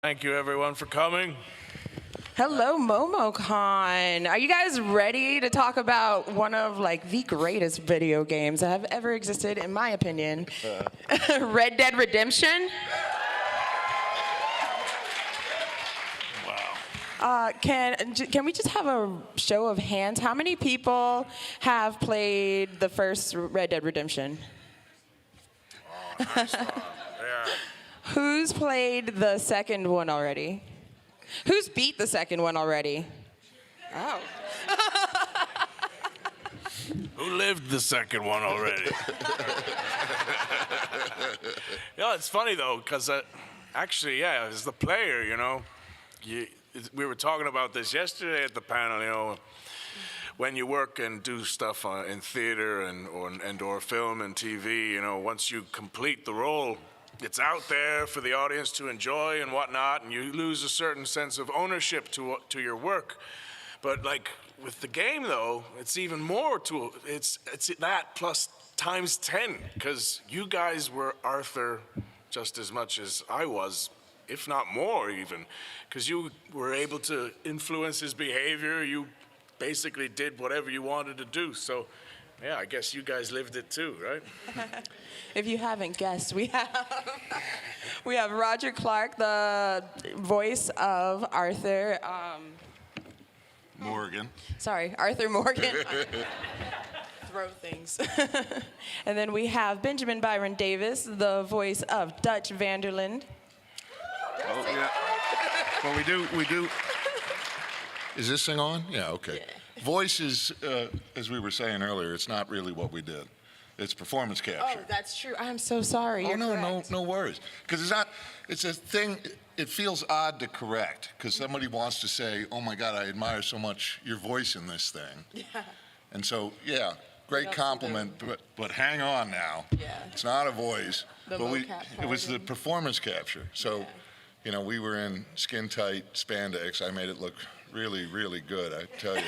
Thank you, everyone, for coming. Hello, MomoCon. Are you guys ready to talk about one of the greatest video games that have ever existed, in my opinion? Red Dead Redemption? Wow. Can we just have a show of hands? How many people have played the first Red Dead Redemption? Oh, nice one. Yeah. Who's played the second one already? Who's beat the second one already? Oh. Who lived the second one already? It's funny, though, because actually, as the player, we were talking about this yesterday at the panel, when you work and do stuff in theater or film and TV, once you complete the role, it's out there for the audience to enjoy and whatnot, and you lose a certain sense of ownership to your work. But with the game, though, it's even more it's that plus times 10, because you guys were Arthur just as much as I was, if not more even, because you were able to influence his behavior. You basically did whatever you wanted to do. So, yeah, I guess you guys lived it too, right? If you haven't guessed, we have Roger Clark, the voice of Arthur. Morgan. Sorry, Arthur Morgan. Throw things. And then we have Benjamin Byron Davis, the voice of Dutch Vanderland. Oh, yeah. Well, we do. Is this thing on? Yeah, okay. Yeah. Voice is, as we were saying earlier, it's not really what we did. It's performance capture. Oh, that's true. I'm so sorry. You're correct. No worries. Because it's a thing, it feels odd to correct, because somebody wants to say, oh my God, I admire so much your voice in this thing. Yeah. And so, yeah, great compliment, but hang on now. Yeah. It's not a voice. But it was the performance capture. So, we were in skin-tight spandex. I made it look really, really good, I tell you.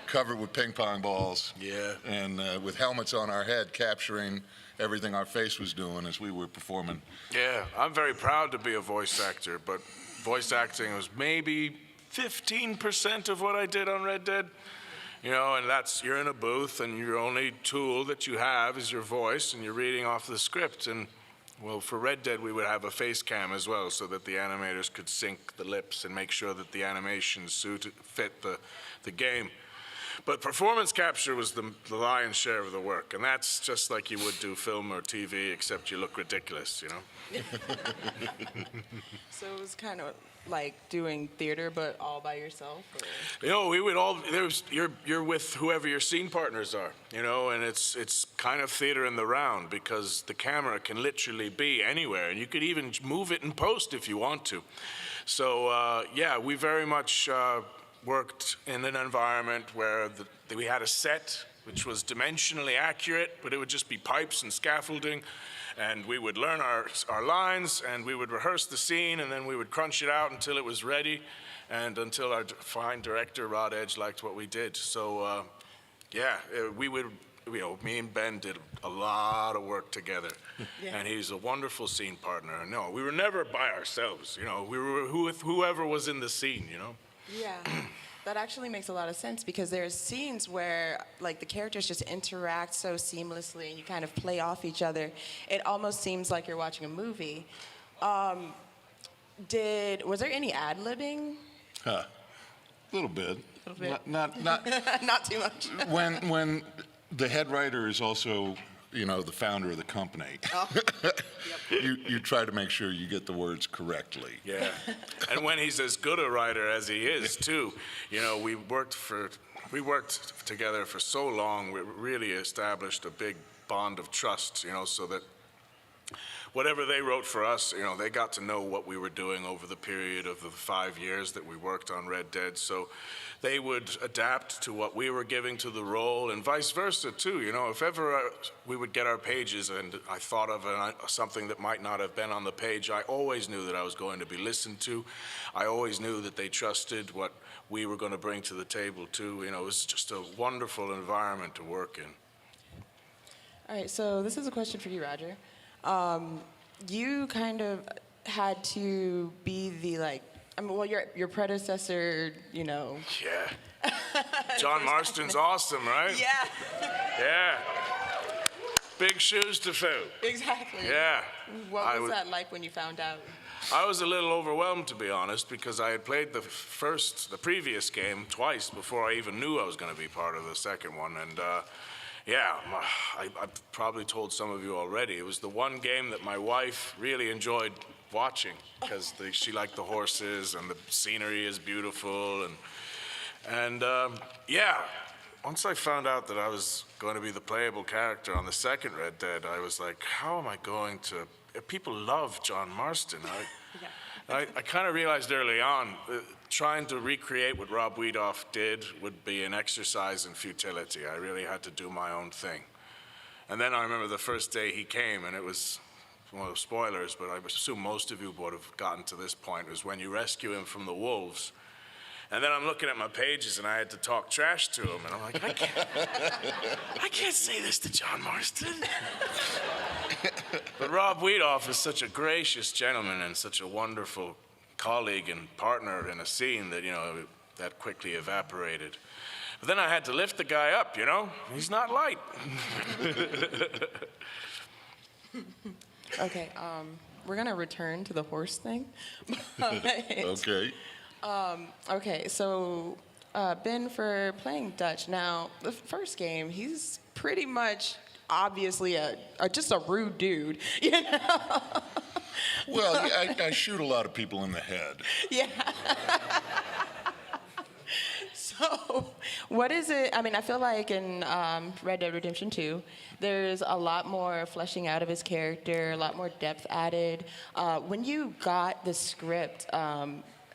Covered with ping pong balls. Yeah. And with helmets on our head, capturing everything our face was doing as we were performing. Yeah, I'm very proud to be a voice actor, but voice acting was maybe 15% of what I did on Red Dead. And you're in a booth, and your only tool that you have is your voice, and you're reading off the script. And well, for Red Dead, we would have a face cam as well, so that the animators could sync the lips and make sure that the animations fit the game. But performance capture was the lion's share of the work, and that's just like you would do film or TV, except you look ridiculous, So it was kind of like doing theater, but all by yourself? Or? We would all, you're with whoever your scene partners are, and it's kind of theater in the round, because the camera can literally be anywhere, and you could even move it in post if you want to. So, we very much worked in an environment where we had a set which was dimensionally accurate, but it would just be pipes and scaffolding. And we would learn our lines, and we would rehearse the scene, and then we would crunch it out until it was ready, and until our fine director, Rod Edge, liked what we did. So, we would, me and Ben did a lot of work together. Yeah. And he's a wonderful scene partner. No, we were never by ourselves, we were with whoever was in the scene, Yeah. That actually makes a lot of sense, because there's scenes where the characters just interact so seamlessly and you kind of play off each other. It almost seems like you're watching a movie. Was there any ad-libbing? A little bit. A little bit. Not Not too much. when the head writer is also the founder of the company. Oh. Yep. You try to make sure you get the words correctly. Yeah, and when he's as good a writer as he is too, we worked together for so long. We really established a big bond of trust, so that whatever they wrote for us, they got to know what we were doing over the period of the 5 years that we worked on Red Dead. So they would adapt to what we were giving to the role, and vice versa too. If ever we would get our pages and I thought of something that might not have been on the page, I always knew that I was going to be listened to. I always knew that they trusted what we were going to bring to the table too. It was just a wonderful environment to work in. All right, so this is a question for you, Roger. You kind of had to be the well, your predecessor, Yeah. John Marston's awesome, right? Yeah. Yeah. Big shoes to fill. Exactly. Yeah. What was that like when you found out? I was a little overwhelmed, to be honest, because I had played the previous game twice before I even knew I was going to be part of the second one. And I probably told some of you already, it was the one game that my wife really enjoyed watching because she liked the horses and the scenery is beautiful. And once I found out that I was going to be the playable character on the second Red Dead, I was like, how am I going to... People love John Marston. I kind of realized early on, trying to recreate what Rob Wiedoff did would be an exercise in futility. I really had to do my own thing. And then I remember the first day he came, and it was, well, spoilers, but I assume most of you would have gotten to this point, was when you rescue him from the wolves. And then I'm looking at my pages, and I had to talk trash to him, and I'm like, I can't say this to John Marston. But Rob Wiedoff is such a gracious gentleman and such a wonderful colleague and partner in a scene that, that quickly evaporated. But then I had to lift the guy up, He's not light. Okay, we're going to return to the horse thing. Okay. Okay, so Ben, for playing Dutch, now the first game, he's pretty much obviously just a rude dude, Well, I shoot a lot of people in the head. Yeah. So, what is it? I mean, I feel like in Red Dead Redemption 2, there's a lot more fleshing out of his character, a lot more depth added. When you got the script,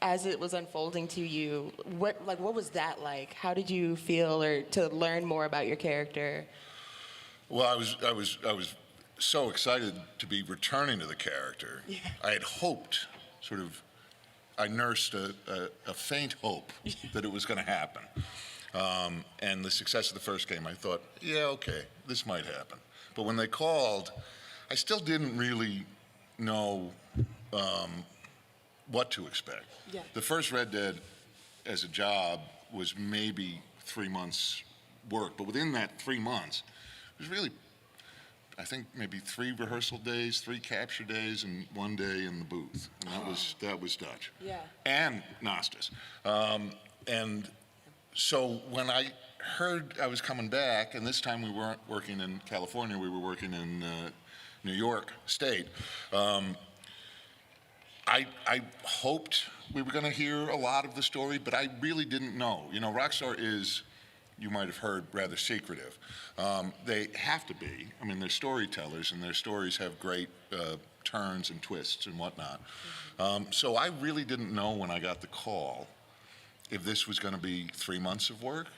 as it was unfolding to you, what was that like? How did you feel, or to learn more about your character? Well, I was so excited to be returning to the character. Yeah. I had hoped, I nursed a faint hope that it was going to happen. And the success of the first game, I thought, yeah, okay, this might happen. But when they called, I still didn't really know what to expect. Yeah. The first Red Dead as a job was maybe 3 months work, but within that 3 months, it was really, I think, maybe 3 rehearsal days, 3 capture days, and 1 day in the booth. And that was Dutch. Yeah. And Nastas. And so when I heard I was coming back, and this time we weren't working in California, we were working in New York State, I hoped we were going to hear a lot of the story, but I really didn't know. Rockstar is, you might have heard, rather secretive. They have to be. I mean, they're storytellers, and their stories have great turns and twists and whatnot. So I really didn't know when I got the call if this was going to be 3 months of work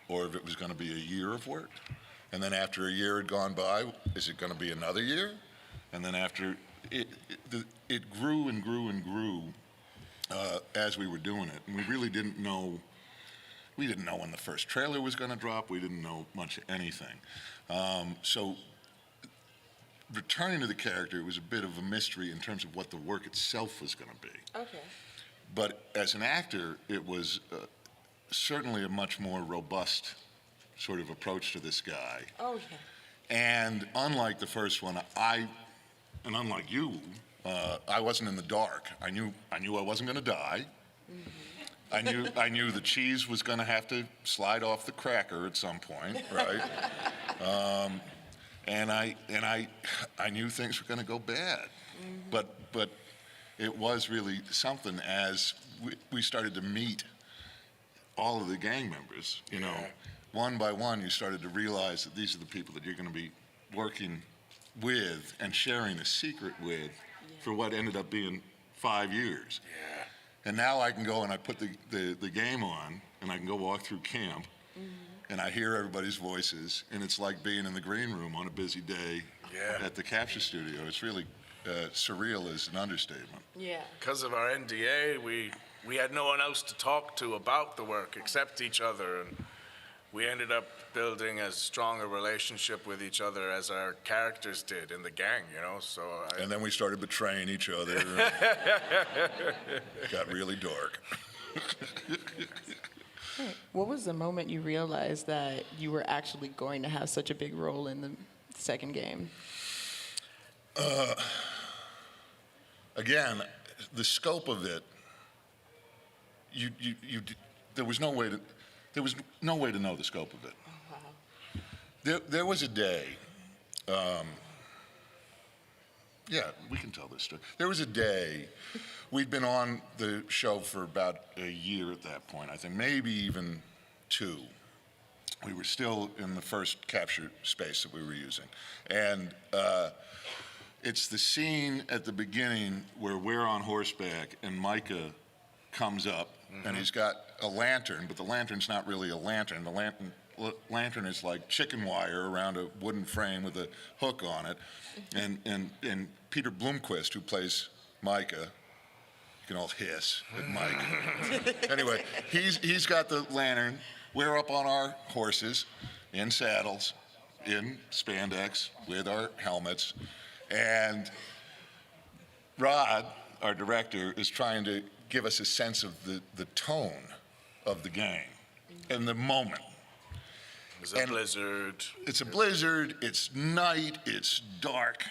or if it was going to be a year of work. And then after a year had gone by, is it going to be another year? And then after, it grew and grew and grew as we were doing it. And we really didn't know. We didn't know when the first trailer was going to drop. We didn't know much of anything. So returning to the character, it was a bit of a mystery in terms of what the work itself was going to be. Okay. But as an actor, it was certainly a much more robust sort of approach to this guy. Oh, yeah. And unlike the first one, and unlike you, I wasn't in the dark. I knew I wasn't going to die. Mm-hmm. I knew the cheese was going to have to slide off the cracker at some point, right? And I knew things were going to go bad. Mm-hmm. But it was really something as we started to meet all of the gang members. One by one, you started to realize that these are the people that you're going to be working with and sharing a secret with for what ended up being 5 years. Yeah. And now I can go and I put the game on, and I can go walk through camp, and I hear everybody's voices, and it's like being in the green room on a busy day at the capture studio. It's really surreal is an understatement. Yeah. Because of our NDA, we had no one else to talk to about the work except each other, and we ended up building as strong a relationship with each other as our characters did in the gang, you know, so. And then we started betraying each other. Got really dark. What was the moment you realized that you were actually going to have such a big role in the second game? Again, the scope of it, there was no way to know the scope of it. Oh, wow. There was a day, yeah, we can tell this story. There was a day, we'd been on the show for about a year at that point, I think, maybe even 2. We were still in the first capture space that we were using. And it's the scene at the beginning where we're on horseback and Micah comes up, and he's got a lantern, but the lantern's not really a lantern. The lantern is like chicken wire around a wooden frame with a hook on it. And Peter Bloomquist, who plays Micah, you can all hiss at Mike. Anyway, he's got the lantern. We're up on our horses, in saddles, in spandex, with our helmets. And Rod, our director, is trying to give us a sense of the tone of the game and the moment. It's a blizzard. It's a blizzard, it's night, it's dark.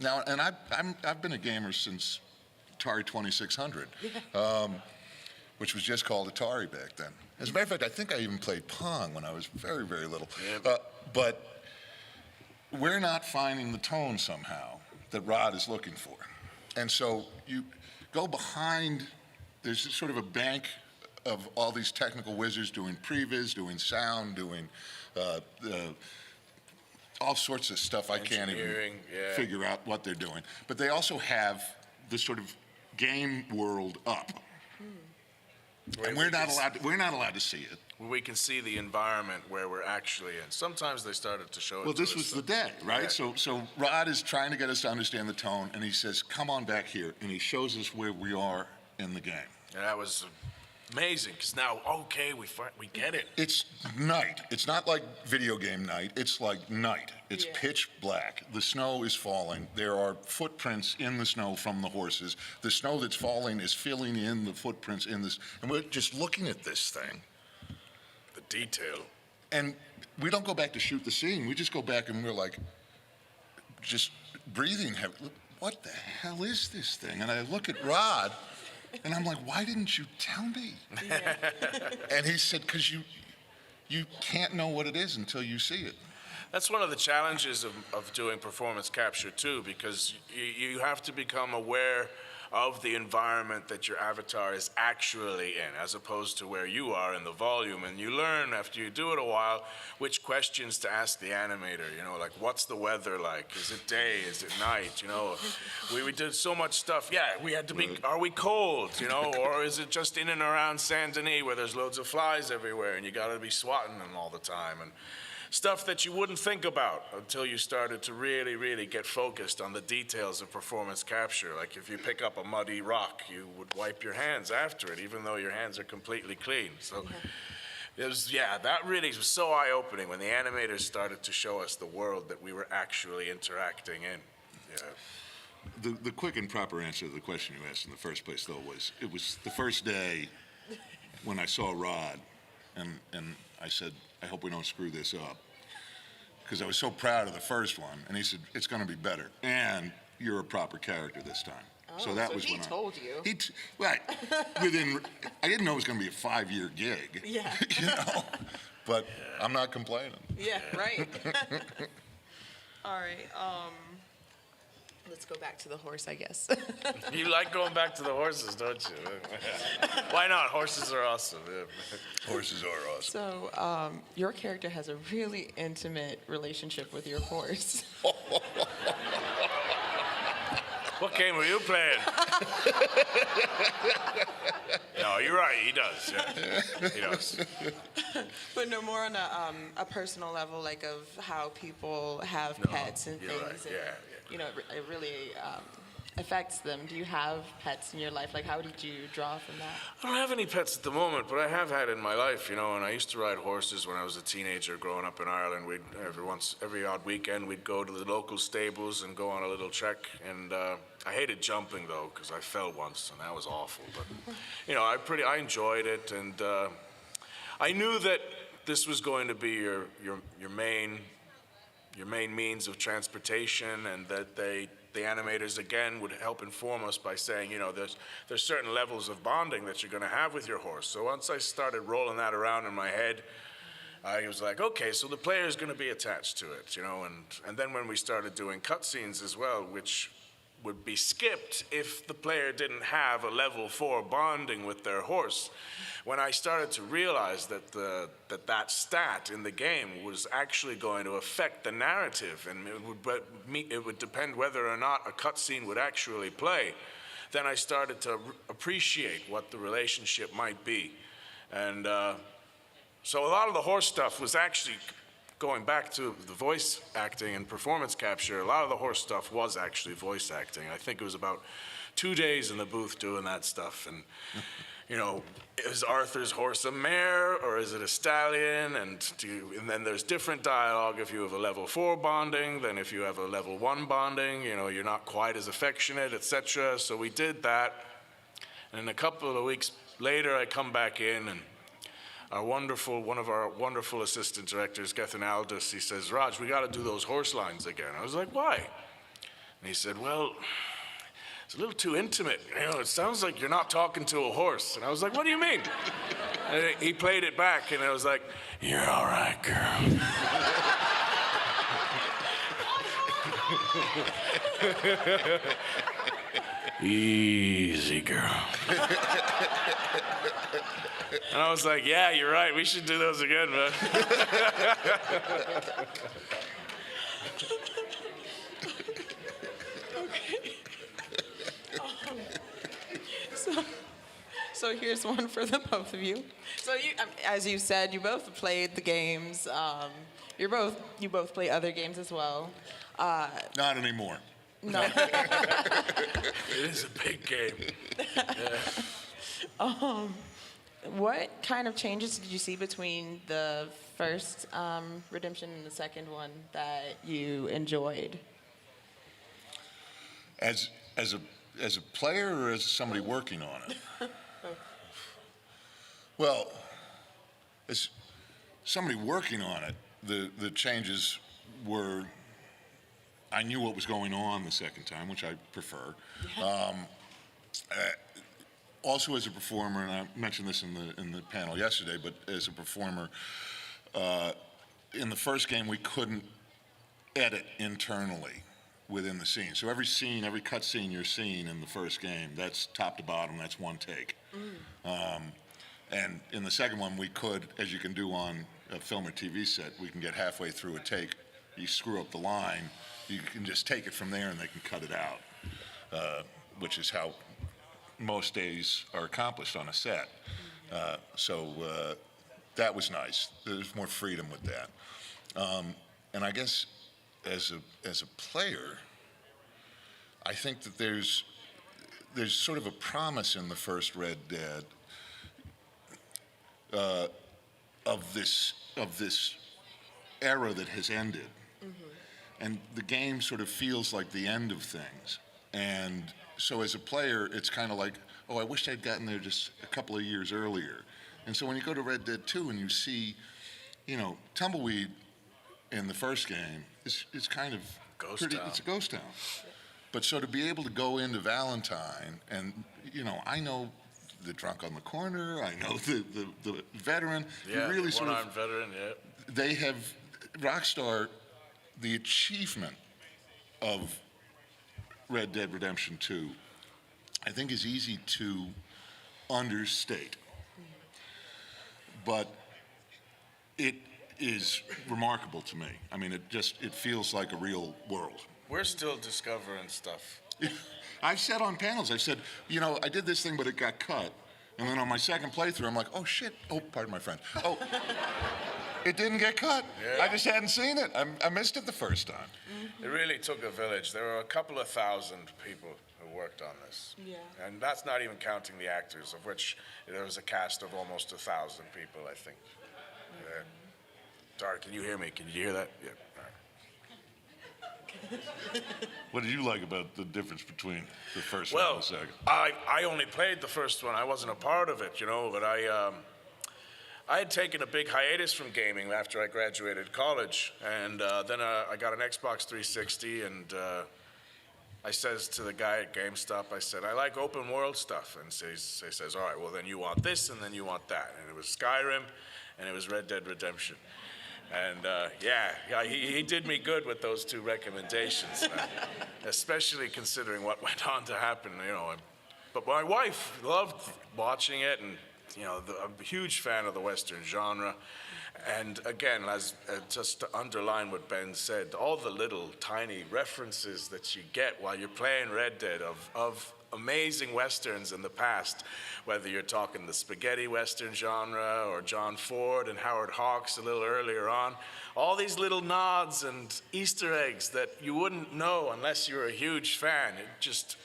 Now, and I've been a gamer since Atari 2600, which was just called Atari back then. As a matter of fact, I think I even played Pong when I was very, very little. Yeah. But we're not finding the tone somehow that Rod is looking for. And so you go behind, there's sort of a bank of all these technical wizards doing previs, doing sound, doing all sorts of stuff I can't even figure out what they're doing. But they also have this sort of game world up. And we're not allowed to see it. We can see the environment where we're actually in. Sometimes they started to show it. Well, to this us, was the day, right? Yeah. So Rod is trying to get us to understand the tone, and he says, "Come on back here," and he shows us where we are in the game. And that was amazing, because now, okay, we get it. It's night. It's not like video game night. It's like night. It's pitch black. The snow is falling. There are footprints in the snow from the horses. The snow that's falling is filling in the footprints in this. And we're just looking at this thing. The detail. And we don't go back to shoot the scene. We just go back and we're like, just breathing heavy. What the hell is this thing? And I look at Rod, and I'm like, why didn't you tell me? Yeah. And he said, because you can't know what it is until you see it. That's one of the challenges of doing performance capture too, because you have to become aware of the environment that your avatar is actually in, as opposed to where you are in the volume. And you learn after you do it a while which questions to ask the animator, you know, like, what's the weather like? Is it day? Is it night? You know, we did so much stuff. Yeah, we had to be, are we cold? You know, or is it just in and around Saint Denis where there's loads of flies everywhere and you gotta be swatting them all the time? And stuff that you wouldn't think about until you started to really, really get focused on the details of performance capture. Like if you pick up a muddy rock, you would wipe your hands after it, even though your hands are completely clean. So it was, that really was so eye-opening when the animators started to show us the world that we were actually interacting in. Yeah. The quick and proper answer to the question you asked in the first place, though, was it was the first day when I saw Rod, and I said, I hope we don't screw this up, because I was so proud of the first one. And he said, it's going to be better, and you're a proper character this time. Oh, so that was he when told you. Right. I didn't know it was going to be a 5-year gig. Yeah. You know, but I'm not complaining. Yeah, right. All right. Let's go back to the horse, I guess. You like going back to the horses, don't you? Why not? Horses are awesome. Yeah. Horses are awesome. So your character has a really intimate relationship with your horse. What game were you playing? No, you're right. He does. Yeah. He does. But no, more on a personal level, like of how people have pets and things. You're right. And, Yeah. you know, it really affects them. Do you have pets in your life? Like, how did you draw from that? I don't have any pets at the moment, but I have had in my life, and I used to ride horses when I was a teenager growing up in Ireland. We'd every odd weekend we'd go to the local stables and go on a little trek. And I hated jumping though, because I fell once and that was awful. But I enjoyed it, and I knew that this was going to be your main means of transportation, and that the animators again would help inform us by saying, there's certain levels of bonding that you're going to have with your horse. So once I started rolling that around in my head, I was like, okay, so the player is going to be attached to it, and then when we started doing cutscenes as well, which would be skipped if the player didn't have a level 4 bonding with their horse. When I started to realize that that stat in the game was actually going to affect the narrative, and it would depend whether or not a cutscene would actually play, then I started to appreciate what the relationship might be. And so a lot of the horse stuff was actually, going back to the voice acting and performance capture, a lot of the horse stuff was actually voice acting. I think it was about 2 days in the booth doing that stuff. And, is Arthur's horse a mare or is it a stallion? And then there's different dialogue if you have a level 4 bonding than if you have a level 1 bonding. You're not quite as affectionate, etc. So we did that. And a couple of weeks later, I come back in, and one of our wonderful assistant directors, Gethin Aldous, he says, Raj, we got to do those horse lines again. I was like, why? And he said, well, it's a little too intimate. It sounds like you're not talking to a horse. And I was like, what do you mean? And he played it back, and I was like, you're all right, girl. Easy, girl. And I was like, yeah, you're right. We should do those again, man. Okay. So here's one for the both of you. So as you said, you both played the games. You both play other games as well. Not anymore. No. It is a big game. Yeah. What kind of changes did you see between the first Redemption and the second one that you enjoyed? As a player or as somebody working on it? Well, as somebody working on it, the changes were, I knew what was going on the second time, which I prefer. Also as a performer, and I mentioned this in the panel yesterday, but as a performer, in the first game we couldn't edit internally within the scene. So every scene, every cut scene you're seeing in the first game, that's top to bottom, that's one take. And in the second one we could, as you can do on a film or TV set, we can get halfway through a take, you screw up the line, you can just take it from there and they can cut it out, which is how most days are accomplished on a set. So that was nice. There's more freedom with that. And I guess as a player, I think that there's sort of a promise in the first Red Dead of this era that has ended. And the game sort of feels like the end of things. And so as a player, it's kind of like, oh, I wish I'd gotten there just a couple of years earlier. And so when you go to Red Dead 2 and you see, Tumbleweed in the first game, it's kind of it's a ghost town. But so to be able to go into Valentine and, I know the drunk on the corner, I know the veteran. Yeah, you really sort of, one-armed veteran, yeah. They have, Rockstar, the achievement of Red Dead Redemption 2, I think is easy to understate. But it is remarkable to me. I mean, it feels like a real world. We're still discovering stuff. I've said on panels, I said, I did this thing, but it got cut. And then on my second playthrough, I'm like, oh, shit. Oh, pardon my French. Oh, it didn't get cut. Yeah. I just hadn't seen it. I missed it the first time. It really took a village. There were a couple of thousand people who worked on this. Yeah. And that's not even counting the actors, of which there was a cast of almost 1,000 people, I think. Yeah. Sorry, can you hear me? Can you hear that? Yeah. All right. What did you like about the difference between the first one Well, and the second? I only played the first one. I wasn't a part of it, you know, but I had taken a big hiatus from gaming after I graduated college, and then I got an Xbox 360, and I says to the guy at GameStop, I said, I like open world stuff, and he says, all right, well then you want this, and then you want that, and it was Skyrim, and it was Red Dead Redemption. And yeah, he did me good with those two recommendations, especially considering what went on to happen, you know. But my wife loved watching it, and you know, I'm a huge fan of the Western genre. And again, as just to underline what Ben said, all the little tiny references that you get while you're playing Red Dead of amazing Westerns in the past, whether you're talking the spaghetti Western genre or John Ford and Howard Hawks a little earlier on, all these little nods and Easter eggs that you wouldn't know unless you're a huge fan. It just,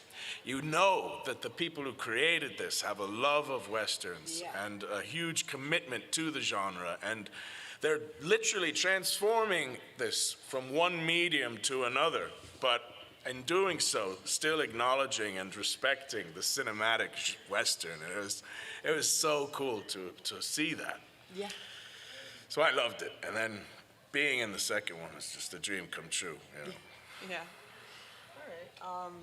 you know that the people who created this have a love of Westerns and a huge commitment to the genre, and they're literally transforming this from one medium to another, but in doing so, still acknowledging and respecting the cinematic Western. It was so cool to see that. Yeah. So I loved it, and then being in the second one was just a dream come true. You know? Yeah. All right.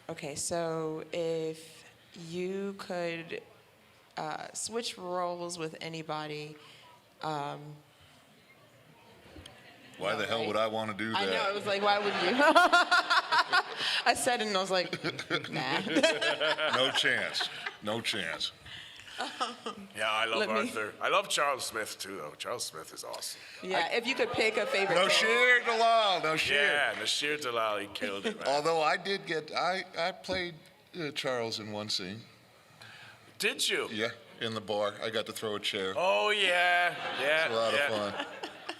Okay, so if you could switch roles with anybody. Why the hell would I want to do that? I know, it was like, why would you? I said it and I was like, nah. No chance. No chance. Yeah, I love Arthur. I love Charles Smith too, though. Charles Smith is awesome. Yeah, if you could pick a favorite character. Nasheer Dalal. Nasheer. Yeah, Nasheer Dalal, he killed it, man. Although I did get, I played Charles in one scene. Did you? Yeah, in the bar. I got to throw a chair. Oh yeah, yeah. It was a lot yeah. of fun.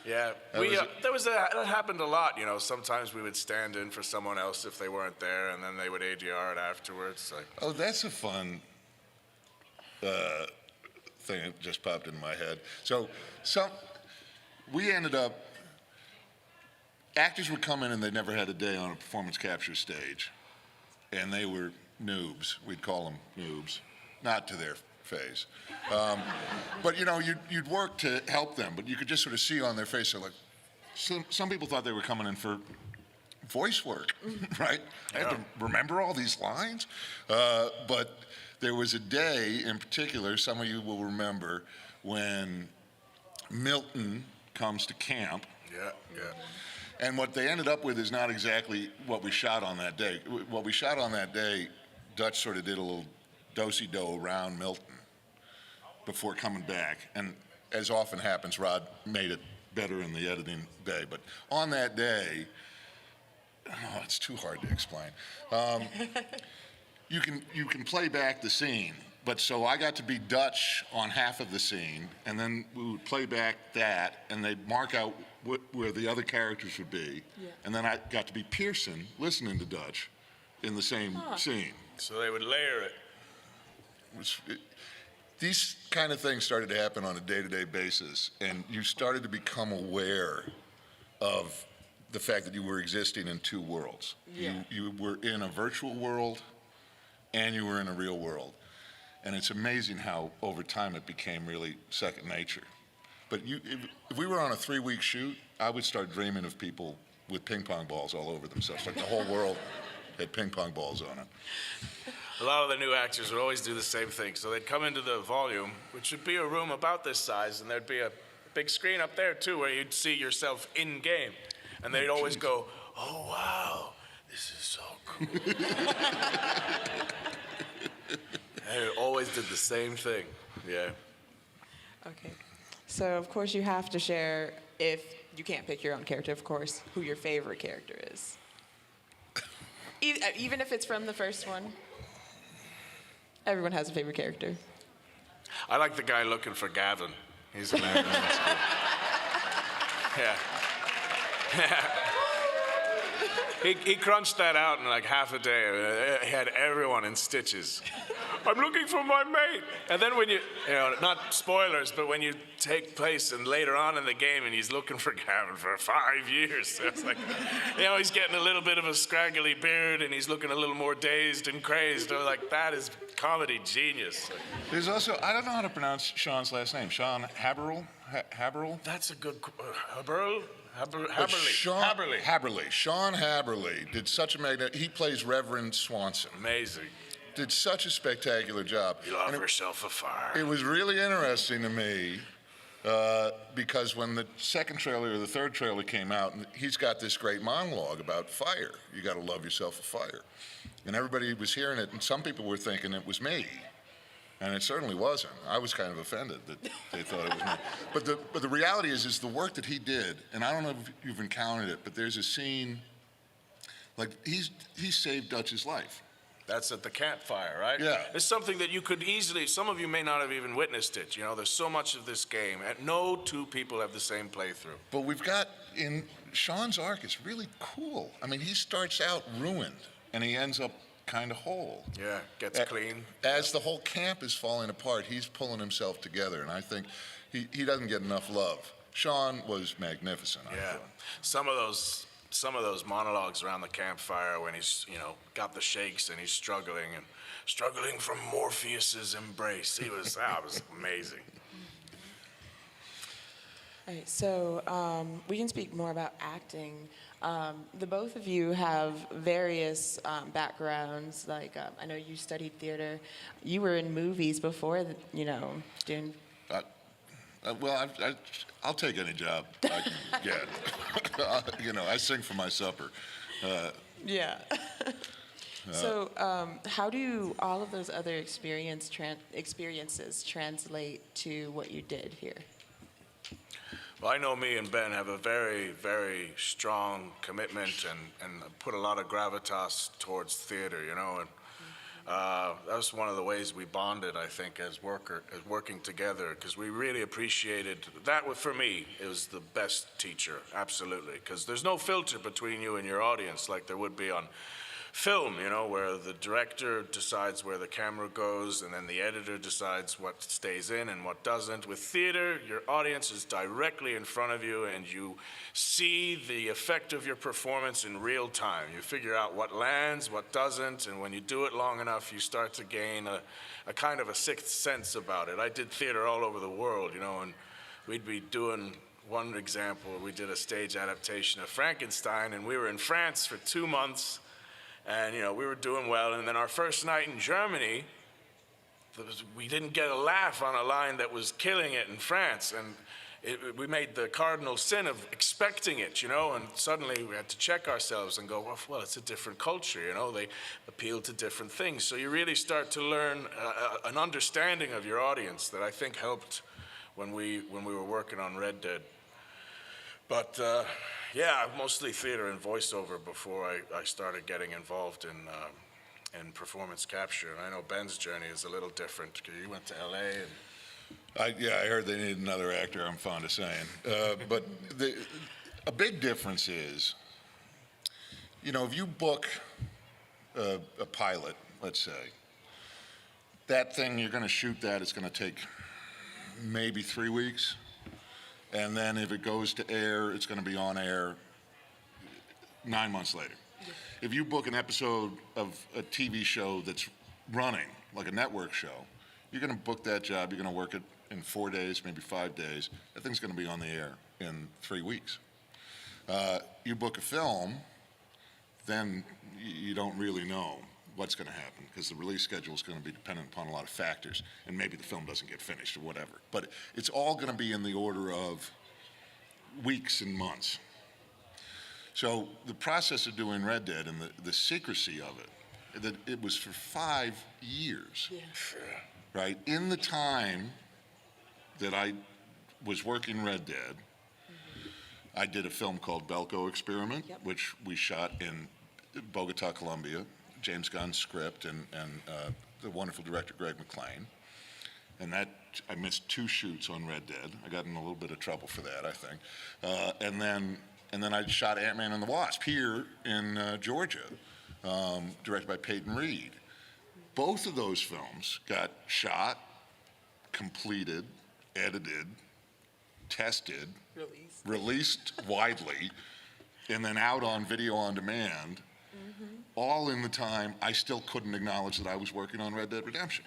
Yeah, that happened a lot. You know, sometimes we would stand in for someone else if they weren't there, and then they would ADR it afterwards. Like, Oh, that's a fun thing that just popped into my head. So we ended up, actors would come in and they never had a day on a performance capture stage. And they were noobs. We'd call them noobs. Not to their face. But, you know, you'd work to help them, but you could just sort of see on their face, they're like, some people thought they were coming in for voice work, right? I had to remember all these lines. But there was a day in particular, some of you will remember, when Milton comes to camp. yeah, yeah. And what they ended up with is not exactly what we shot on that day. What we shot on that day, Dutch sort of did a little do-si-do around Milton before coming back. And as often happens, Rod made it better in the editing bay. But on that day, oh, it's too hard to explain. You can play back the scene, but so I got to be Dutch on half of the scene, and then we would play back that, and they'd mark out where the other characters would be, and then I got to be Pearson listening to Dutch in the same scene. So they would layer it. These kind of things started to happen on a day-to-day basis, and you started to become aware of the fact that you were existing in two worlds. Yeah. You were in a virtual world, and you were in a real world. And it's amazing how, over time, it became really second nature. But if we were on a 3-week shoot, I would start dreaming of people with ping pong balls all over themselves, like the whole world had ping pong balls on it. A lot of the new actors would always do the same thing. So they'd come into the volume, which would be a room about this size, and there'd be a big screen up there, too, where you'd see yourself in-game. And they'd always go, oh, wow, this is so cool. They always did the same thing, yeah. Okay. So, of course, you have to share, if you can't pick your own character, of course, who your favorite character is. Even if it's from the first one. Everyone has a favorite character. I like the guy looking for Gavin. He's American. That's cool. Yeah. He crunched that out in like half a day. He had everyone in stitches. I'm looking for my mate. And then when you know, not spoilers, but when you take place and later on in the game and he's looking for Gavin for 5 years. So it's like, you know, he's getting a little bit of a scraggly beard and he's looking a little more dazed and crazed. I was like, that is comedy genius. There's also, I don't know how to pronounce Sean's last name. Sean Haberl? Haberl? That's a good, Haberl? Haberly. Sean Haberly did such a he plays Reverend Swanson. Amazing. Did such a spectacular job. You love yourself a fire. It was really interesting to me because when the second trailer or the third trailer came out, and he's got this great monologue about fire. You got to love yourself a fire. And everybody was hearing it, and some people were thinking it was me. And it certainly wasn't. I was kind of offended that they thought it was me. But the reality is the work that he did, and I don't know if you've encountered it, but there's a scene, like he saved Dutch's life. That's at the campfire, right? Yeah. It's something that you could easily, some of you may not have even witnessed it. You know, there's so much of this game, and no two people have the same playthrough. But we've got, in Sean's arc, it's really cool. I mean, he starts out ruined, and he ends up kind of whole. Yeah, gets clean. As the whole camp is falling apart, he's pulling himself together, and I think he doesn't get enough love. Sean was magnificent. I Yeah, thought. some of those monologues around the campfire when he's, you know, got the shakes and he's struggling from Morpheus's embrace. He was, that was amazing. All right, so we can speak more about acting. The both of you have various backgrounds. Like, I know you studied theater. You were in movies before, you know, doing... Well, I'll take any job I can get. You know, I sing for my supper. Yeah. So how do all of those other experiences translate to what you did here? Well, I know me and Ben have a very, very strong commitment and put a lot of gravitas towards theater, you know, and that was one of the ways we bonded, I think, as working together, because we really appreciated that. For me, it was the best teacher, absolutely, because there's no filter between you and your audience like there would be on film, you know, where the director decides where the camera goes and then the editor decides what stays in and what doesn't. With theater, your audience is directly in front of you and you see the effect of your performance in real time. You figure out what lands, what doesn't, and when you do it long enough, you start to gain a kind of a sixth sense about it. I did theater all over the world, you know, and we'd be doing, one example, we did a stage adaptation of Frankenstein, and we were in France for 2 months. And, you know, we were doing well. And then our first night in Germany, we didn't get a laugh on a line that was killing it in France. And we made the cardinal sin of expecting it, you know, and suddenly we had to check ourselves and go, well, it's a different culture, you know, they appeal to different things. So you really start to learn an understanding of your audience that I think helped when we were working on Red Dead. But yeah, mostly theater and voiceover before I started getting involved in performance capture. And I know Ben's journey is a little different because you went to LA. And I heard they need another actor, I'm fond of saying. But a big difference is, you know, if you book a pilot, let's say, that thing, you're going to shoot that, it's going to take maybe 3 weeks. And then if it goes to air, it's going to be on air 9 months later. If you book an episode of a TV show that's running, like a network show, you're going to book that job, you're going to work it in 4 days, maybe 5 days. That thing's going to be on the air in 3 weeks. You book a film, then you don't really know what's going to happen because the release schedule is going to be dependent upon a lot of factors, and maybe the film doesn't get finished or whatever. But it's all going to be in the order of weeks and months. So the process of doing Red Dead and the secrecy of it, that it was for 5 years, Yeah. right? In the time that I was working Red Dead, I did a film called Belko Experiment, Yep. which we shot in Bogota, Colombia. James Gunn's script and the wonderful director Greg McLean. And that, I missed 2 shoots on Red Dead. I got in a little bit of trouble for that, I think. And then And then I shot Ant-Man and the Wasp here in Georgia, directed by Peyton Reed. Both of those films got shot, completed, edited, tested, released widely, and then out on video on demand, all in the time I still couldn't acknowledge that I was working on Red Dead Redemption.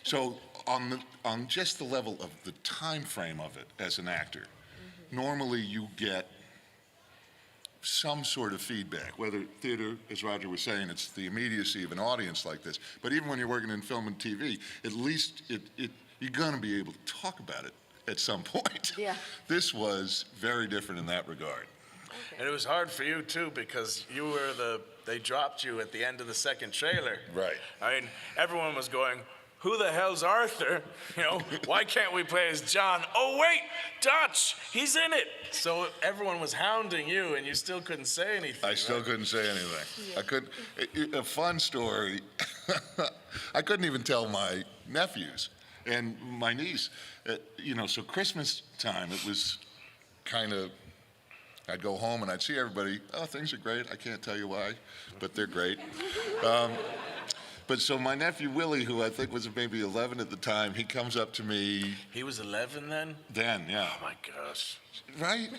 So on just the level of the time frame of it as an actor, normally you get some sort of feedback, whether theater, as Roger was saying, it's the immediacy of an audience like this, but even when you're working in film and TV, at least you're gonna be able to talk about it at some point. Yeah. This was very different in that regard. And it was hard for you too because you were they dropped you at the end of the second trailer. Right. I mean, everyone was going, who the hell's Arthur? You know, why can't we play as John? Oh wait, Dutch, he's in it. So everyone was hounding you and you still couldn't say anything. I still couldn't say anything. I couldn't, a fun story, I couldn't even tell my nephews and my niece, you know, so Christmas time, it was kind of, I'd go home and I'd see everybody, oh, things are great, I can't tell you why, but they're great. But so my nephew Willie, who I think was maybe 11 at the time, he comes up to me. He was 11 then? Then, yeah. Oh my gosh. Right?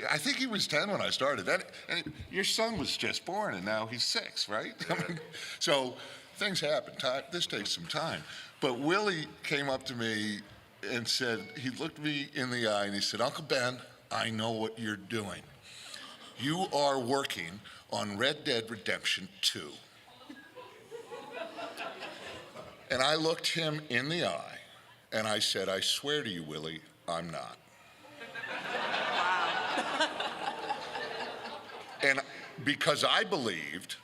I think he was 10 when I started. And your son was just born, and now he's 6, right? I mean, so things happen. This takes some time. But Willie came up to me and said, he looked me in the eye and he said, Uncle Ben, I know what you're doing. You are working on Red Dead Redemption 2. And I looked him in the eye and I said, I swear to you, Willie, I'm not. And because I believed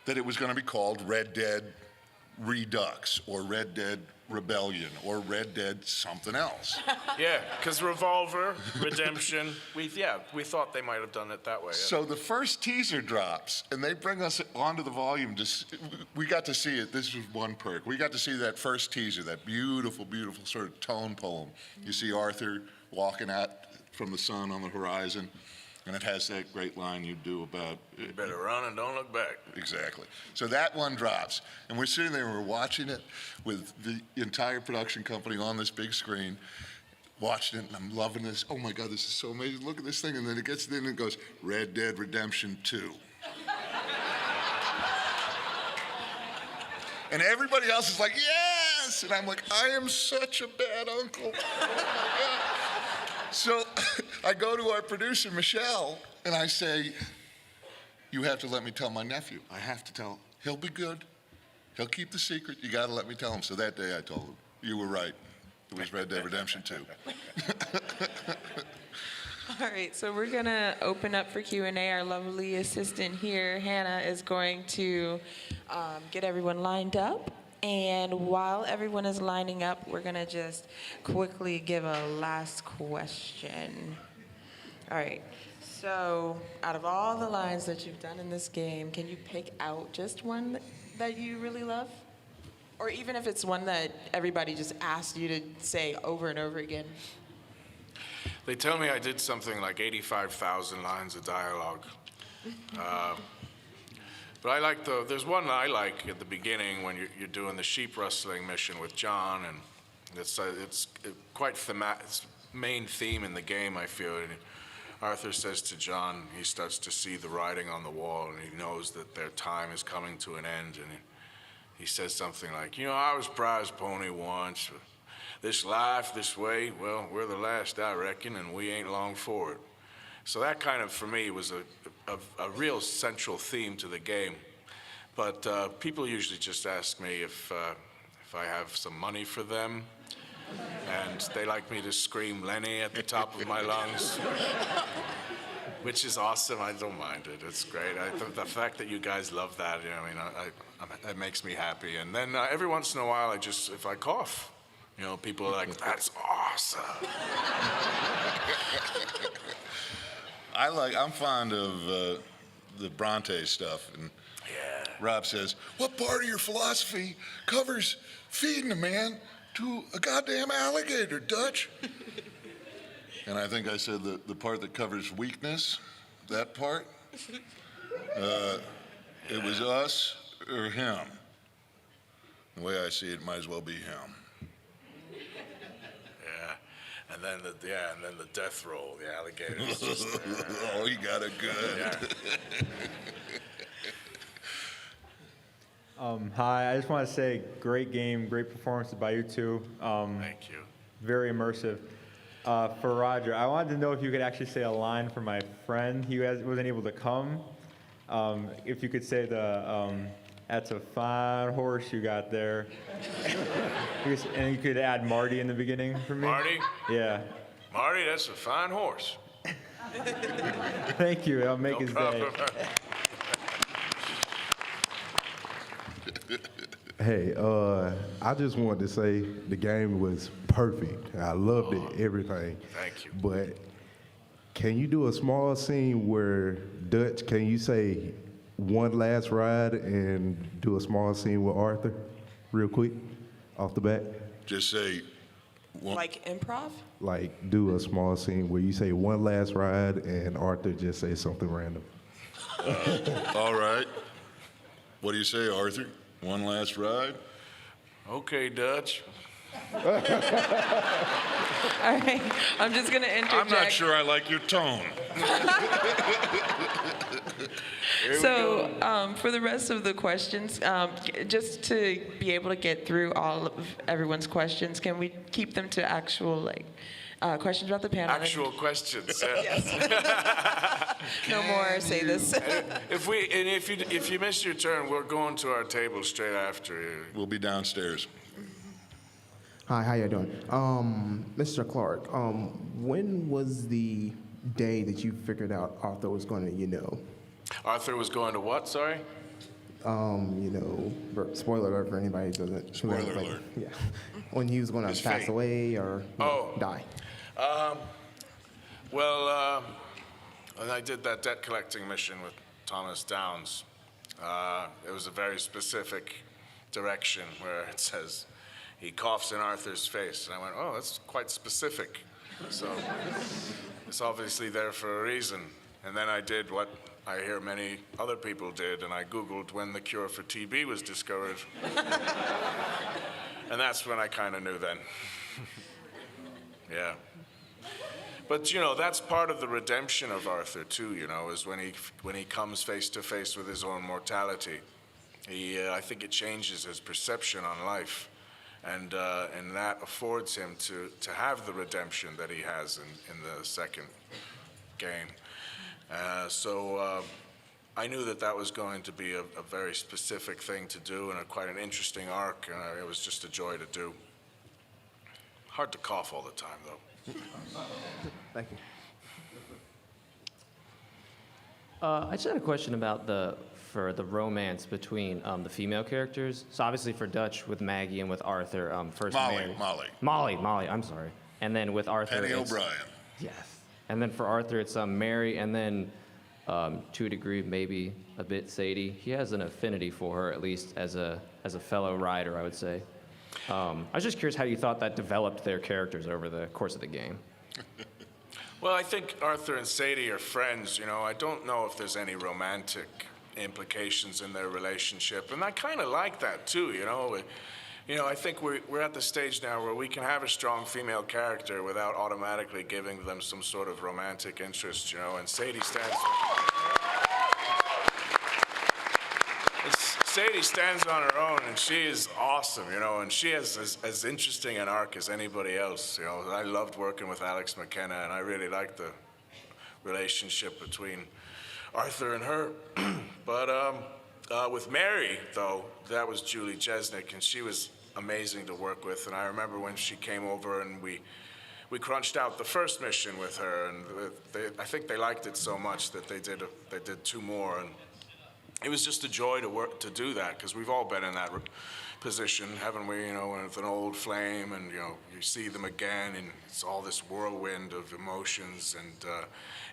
that it was going to be called Red Dead Redux or Red Dead Rebellion or Red Dead something else. Yeah, because Revolver, Redemption, we thought they might have done it that way. Yeah. So the first teaser drops and they bring us onto the volume. We got to see it. This was one perk. We got to see that first teaser, that beautiful, beautiful sort of tone poem. You see Arthur walking out from the sun on the horizon. And it has that great line you do about... You better run and don't look back. Exactly. So that one drops. And we're sitting there and we're watching it with the entire production company on this big screen, watching it, and I'm loving this. Oh my God, this is so amazing. Look at this thing. And then it gets in and it goes, Red Dead Redemption 2. And everybody else is like, yes! And I'm like, I am such a bad uncle. So I go to our producer, Michelle, and I say, you have to let me tell my nephew. I have to tell him. He'll be good. He'll keep the secret. You got to let me tell him. So that day I told him, you were right. It was Red Dead Redemption 2. All right, so we're going to open up for Q&A. Our lovely assistant here, Hannah, is going to get everyone lined up. And while everyone is lining up, we're going to just quickly give a last question. All right. So out of all the lines that you've done in this game, can you pick out just one that you really love? Or even if it's one that everybody just asked you to say over and over again? They tell me I did something like 85,000 lines of dialogue. But I like there's one I like at the beginning when you're doing the sheep rustling mission with John, and it's quite thematic. It's main theme in the game, I feel. And Arthur says to John, he starts to see the writing on the wall, and he knows that their time is coming to an end, and he says something like, you know, I was prize pony once. This life, this way, well, we're the last, I reckon, and we ain't long for it. So that kind of, for me, was a real central theme to the game. But people usually just ask me if I have some money for them, and they like me to scream Lenny at the top of my lungs, which is awesome. I don't mind it. It's great. The fact that you guys love that, you know, I mean, it makes me happy. And then every once in a while, if I cough, you know, people are like, that's awesome. I'm fond of the Bronte stuff, and Rob says, what part of your philosophy covers feeding a man to a goddamn alligator, Dutch? And I think I said the part that covers weakness, that part, it was us or him. The way I see it, might as well be him. Yeah, and then the death roll, the alligators. Just, Oh, he got it good. yeah. Hi, I just want to say great game, great performances by you two. Thank you. Very immersive. For Roger, I wanted to know if you could actually say a line for my friend. He wasn't able to come. If you could say that's a fine horse you got there. And you could add Marty in the beginning for me. Marty? Yeah. Marty, that's a fine horse. Thank you. I'll make his day. Hey, I just wanted to say the game was perfect. I loved it, everything. Thank you. But can you do a small scene where Dutch, can you say one last ride and do a small scene with Arthur real quick off the bat? Just say, Like improv? Like do a small scene where you say one last ride and Arthur just say something random. all right. What do you say, Arthur? One last ride? Okay, Dutch. All right, I'm just going to interject. I'm not sure I like your tone. So for the rest of the questions, just to be able to get through all of everyone's questions, can we keep them to actual questions about the panel? Actual questions. No more say this. If you miss your turn, we're going to our table straight after you. We'll be downstairs. Hi, how you doing? Mr. Clark, when was the day that you figured out Arthur was going to, Arthur was going to what? Sorry. spoiler alert for anybody who doesn't. Spoiler alert. Yeah. When he was going His to pass fate. away or die. When I did that debt collecting mission with Thomas Downs, it was a very specific direction where it says he coughs in Arthur's face, and I went, oh, that's quite specific. So it's obviously there for a reason. And then I did what I hear many other people did, and I Googled when the cure for TB was discovered. And that's when I kind of knew then. Yeah. But, that's part of the redemption of Arthur, too, is when he comes face to face with his own mortality. I think it changes his perception on life. And that affords him to have the redemption that he has in the second game. So I knew that was going to be a very specific thing to do and quite an interesting arc, and it was just a joy to do. Hard to cough all the time, though. Thank you. I just had a question about the romance between the female characters. So obviously for Dutch with Maggie and with Arthur, first Mary. Molly, I'm sorry. And then with Arthur, Penny O'Brien. Yes. And then for Arthur, it's Mary, and then to a degree, maybe a bit Sadie. He has an affinity for her, at least as a fellow rider, I would say. I was just curious how you thought that developed their characters over the course of the game. Well, I think Arthur and Sadie are friends. I don't know if there's any romantic implications in their relationship, and I kind of like that too. I think we're at the stage now where we can have a strong female character without automatically giving them some sort of romantic interest. And Sadie stands on her own, and she is awesome, and she has as interesting an arc as anybody else. I loved working with Alex McKenna, and I really liked the relationship between Arthur and her. But with Mary, though, that was Julie Jesnick, and she was amazing to work with. And I remember when she came over and we crunched out the first mission with her, and I think they liked it so much that they did two more. And it was just a joy to do that, because we've all been in that position, haven't we? With an old flame, and you see them again, and it's all this whirlwind of emotions, and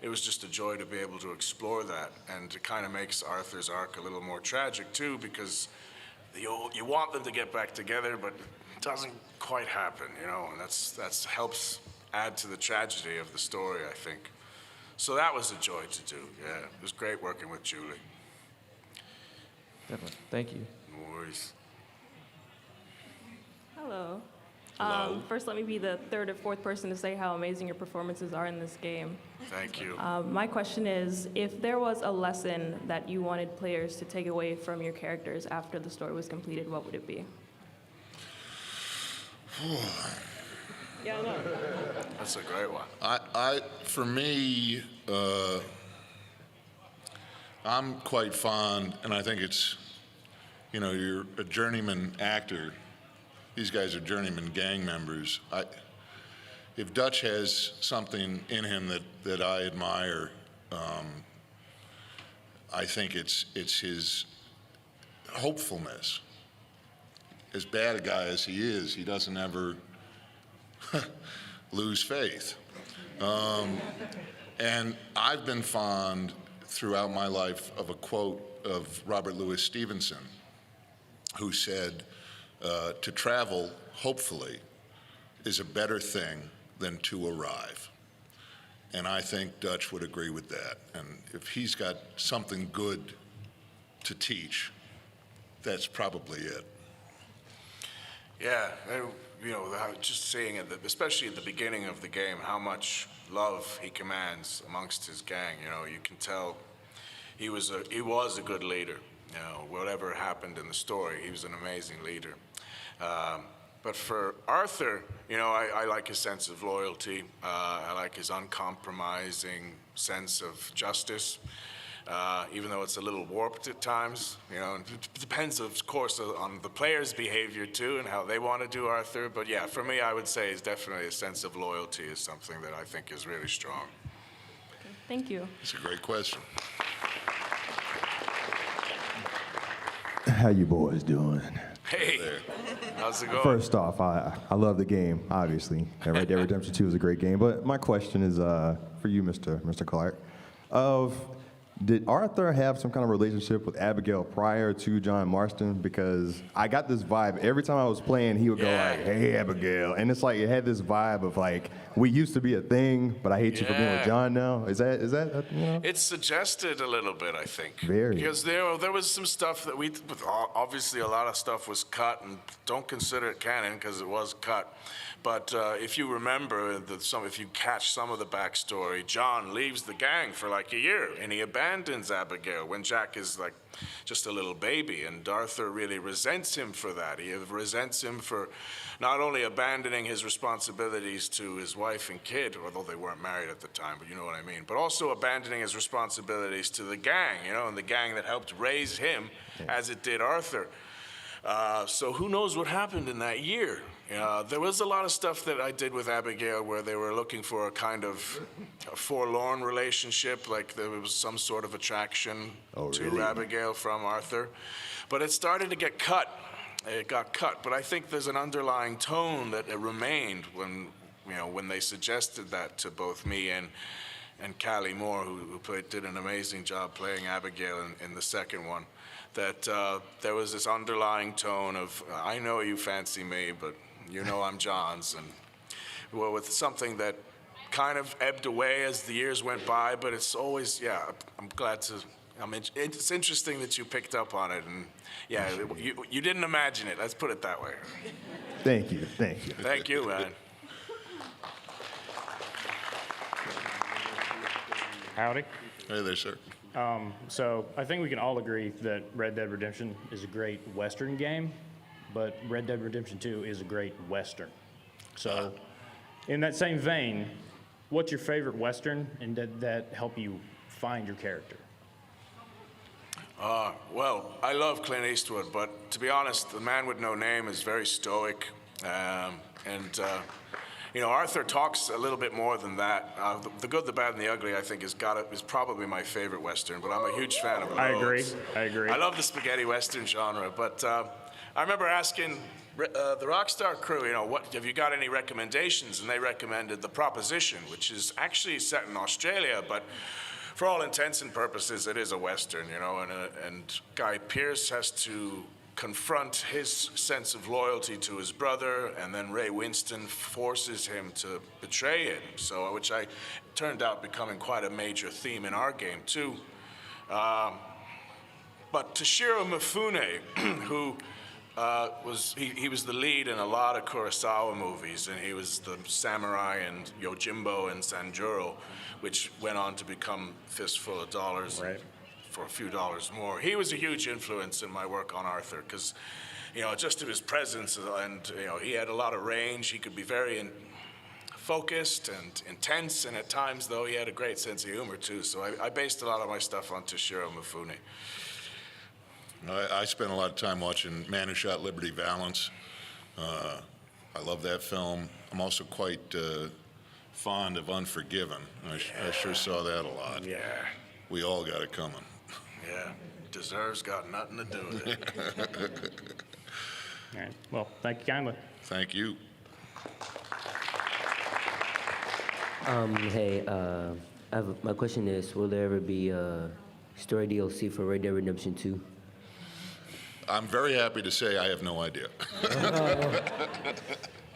it was just a joy to be able to explore that, and it kind of makes Arthur's arc a little more tragic too, because you want them to get back together, but it doesn't quite happen, and that's helps add to the tragedy of the story, I think. So that was a joy to do. Yeah, it was great working with Julie. Definitely. Thank you. No worries. Hello. Hello. First, let me be the third or fourth person to say how amazing your performances are in this game. Thank you. My question is, if there was a lesson that you wanted players to take away from your characters after the story was completed, what would it be? Yeah, I know. That's a great one. For me, I'm quite fond, and I think it's, you know, you're a journeyman actor. These guys are journeyman gang members. If Dutch has something in him that I admire, I think it's his hopefulness. As bad a guy as he is, he doesn't ever lose faith. And I've been fond throughout my life of a quote of Robert Louis Stevenson, who said, to travel, hopefully, is a better thing than to arrive. And I think Dutch would agree with that. And if he's got something good to teach, that's probably it. Yeah, you know, just seeing it, especially at the beginning of the game, how much love he commands amongst his gang. You know, you can tell he was a good leader. You know, whatever happened in the story, he was an amazing leader. But for Arthur, you know, I like his sense of loyalty. I like his uncompromising sense of justice, even though it's a little warped at times. You know, it depends, of course, on the player's behavior too and how they want to do Arthur. But yeah, for me, I would say it's definitely a sense of loyalty is something that I think is really strong. Thank you. It's a great question. How you boys doing? Hey, how's it going? First off, I love the game, obviously. Red Dead Redemption 2 is a great game. But my question is for you, Mr. Clark. Did Arthur have some kind of relationship with Abigail prior to John Marston? Because I got this vibe every time I was playing, he would go like, "Hey, Abigail," and it's like it had this vibe of like, we used to be a thing, but I hate you for being with John now. Is that you know? It's suggested a little bit, I think. Very. Because there was some stuff that obviously a lot of stuff was cut, and don't consider it canon because it was cut. But if you remember, if you catch some of the backstory, John leaves the gang for like a year, and he abandons Abigail when Jack is like just a little baby, and Arthur really resents him for that. He resents him for not only abandoning his responsibilities to his wife and kid, although they weren't married at the time, but you know what I mean, but also abandoning his responsibilities to the gang, you know, and the gang that helped raise him as it did Arthur. So who knows what happened in that year? There was a lot of stuff that I did with Abigail where they were looking for a kind of a forlorn relationship, like there was some sort of attraction to Abigail from Arthur. But it started to get cut. It got cut, but I think there's an underlying tone that it remained when they suggested that to both me and Callie Moore, who did an amazing job playing Abigail in the second one, that there was this underlying tone of, I know you fancy me, but you know I'm John's, and well, with something that kind of ebbed away as the years went by, but it's always, I'm glad to, it's interesting that you picked up on it, and you didn't imagine it, let's put it that way. Thank you. Thank you, man. Howdy. Hey there, sir. So I think we can all agree that Red Dead Redemption is a great Western game, but Red Dead Redemption 2 is a great Western. So in that same vein, what's your favorite Western, and did that help you find your character? Well, I love Clint Eastwood, but to be honest, The Man with No Name is very stoic, Arthur talks a little bit more than that. The Good, the Bad, and the Ugly, I think, is probably my favorite Western, but I'm a huge fan of those. I agree. I love the spaghetti Western genre, but I remember asking the Rockstar crew, have you got any recommendations? And they recommended The Proposition, which is actually set in Australia, but for all intents and purposes, it is a Western, and Guy Pearce has to confront his sense of loyalty to his brother, and then Ray Winston forces him to betray him. So, which turned out becoming quite a major theme in our game too. But Toshiro Mifune, who he was the lead in a lot of Kurosawa movies, and he was the samurai in Yojimbo and Sanjuro, which went on to become Fistful of Dollars. Right. For a few dollars more. He was a huge influence in my work on Arthur because, just of his presence, and he had a lot of range. He could be very focused and intense, and at times, though, he had a great sense of humor too. So I based a lot of my stuff on Toshiro Mifune. I spent a lot of time watching Man Who Shot Liberty Valance. I love that film. I'm also quite fond of Unforgiven. I sure saw that a lot. Yeah. We all got it coming. Yeah, deserves got nothing to do with it. All right. Well, thank you kindly. Thank you. Hey, my question is, will there ever be a story DLC for Red Dead Redemption 2? I'm very happy to say I have no idea.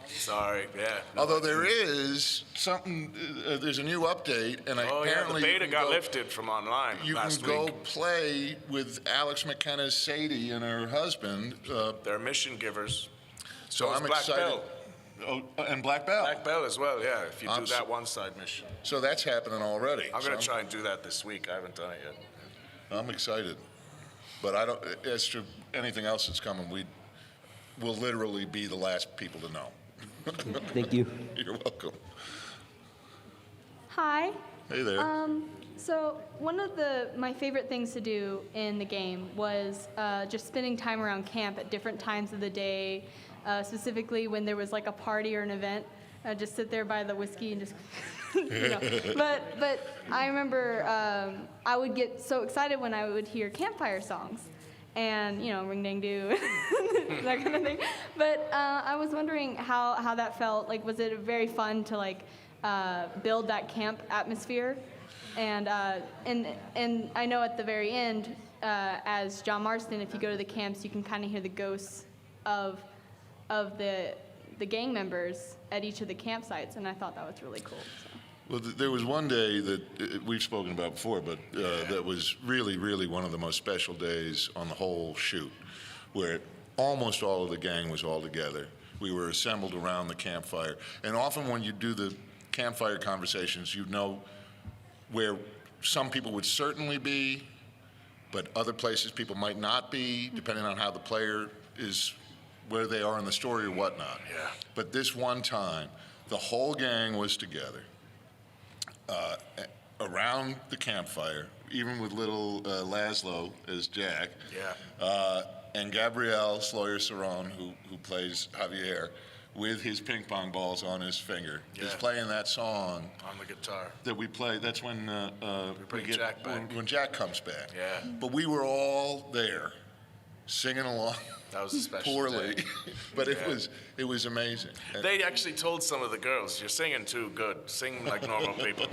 Sorry, yeah. Although there is something, there's a new update, and apparently the beta got lifted from online you last can week. go play with Alex McKenna's Sadie and her husband. They're mission givers. So I'm Black excited. Belt. Oh, and Black Belt. Black Belt as well, yeah, if you do that one side mission. So that's happening already. I'm going to try and do that this week. I haven't done it yet. I'm excited. But I don't, as to anything else that's coming, we'll literally be the last people to know. Thank you. You're welcome. Hi. Hey there. So one of my favorite things to do in the game was just spending time around camp at different times of the day, specifically when there was like a party or an event. Just sit there by the whiskey and just, But I remember I would get so excited when I would hear campfire songs. And ring dang do, that kind of thing. But I was wondering how that felt. Like, was it very fun to build that camp atmosphere? And I know at the very end, as John Marston, if you go to the camps, you can kind of hear the ghosts of the gang members at each of the campsites, and I thought that was really cool. So. Well, there was one day that we've spoken about before, but that was really, really one of the most special days on the whole shoot, where almost all of the gang was all together. We were assembled around the campfire. And often when you do the campfire conversations, you know where some people would certainly be, but other places people might not be, depending on how the player is, where they are in the story or whatnot. Yeah. But this one time, the whole gang was together. Around the campfire, even with little Laszlo as Jack, and Gabriel Sloyer-Cerrone, who plays Javier, with his ping pong balls on his finger, is playing that song on the guitar that we play. That's when Jack back. When Jack comes back. Yeah. But we were all there, singing along. That was a special poorly, day. but it was amazing. They actually told some of the girls, "You're singing too good. Sing like normal people."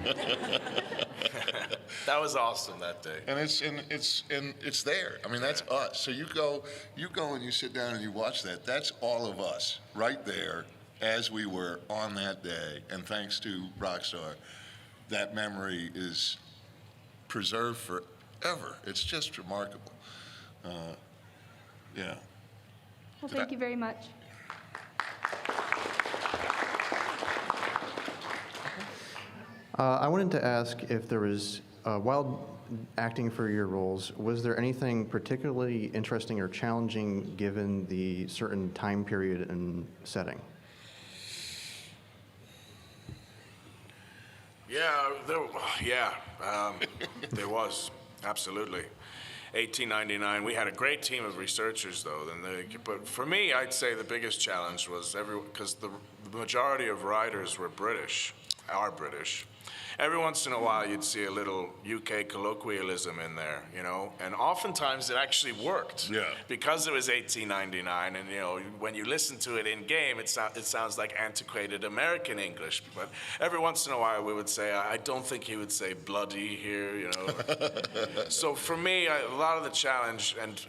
That was awesome that day. And it's there. I mean, that's us. So you go and you sit down and you watch that. That's all of us right there as we were on that day. And thanks to Rockstar, that memory is preserved forever. It's just remarkable. Yeah. Well, thank you very much. I wanted to ask if there was, while acting for your roles, was there anything particularly interesting or challenging given the certain time period and setting? There was, absolutely. 1899. We had a great team of researchers, though. But for me, I'd say the biggest challenge was because the majority of writers were British, are British, every once in a while you'd see a little UK colloquialism in there, you know, and oftentimes it actually worked. Yeah. Because it was $18.99, and you know, when you listen to it in game, it sounds like antiquated American English. But every once in a while we would say, I don't think he would say bloody here, you know. So for me, a lot of the challenge, and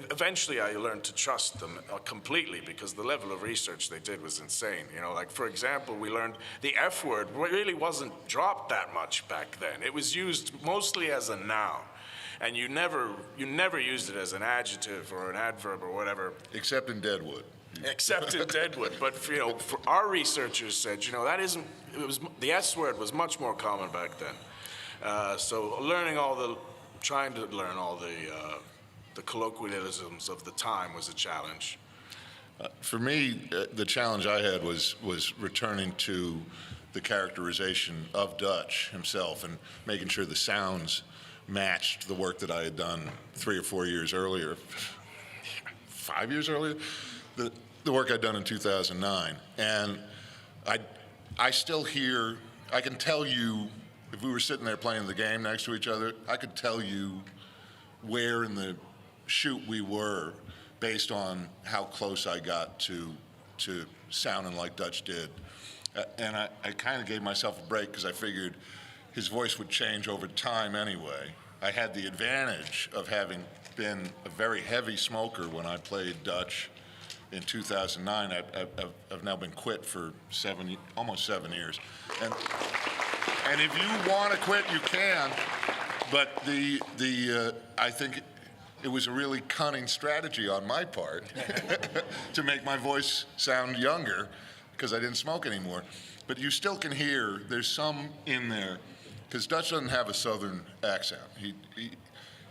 eventually I learned to trust them completely, because the level of research they did was insane. You know, like for example, we learned the F word really wasn't dropped that much back then. It was used mostly as a noun, and you never used it as an adjective or an adverb or whatever. Except in Deadwood. Except in Deadwood, but you know, for our researchers said, you know, that isn't. It was the S word was much more common back then. So trying to learn all the colloquialisms of the time was a challenge. For me, the challenge I had was returning to the characterization of Dutch himself and making sure the sounds matched the work that I had done 3 or 4 years earlier, 5 years earlier, the work I'd done in 2009. And I still hear, I can tell you, if we were sitting there playing the game next to each other, I could tell you where in the shoot we were based on how close I got to sounding like Dutch did. And I kind of gave myself a break because I figured his voice would change over time anyway. I had the advantage of having been a very heavy smoker when I played Dutch in 2009. I've now been quit for almost 7 years. And if you want to quit, you can. But I think it was a really cunning strategy on my part to make my voice sound younger, because I didn't smoke anymore. But you still can hear, there's some in there, because Dutch doesn't have a southern accent.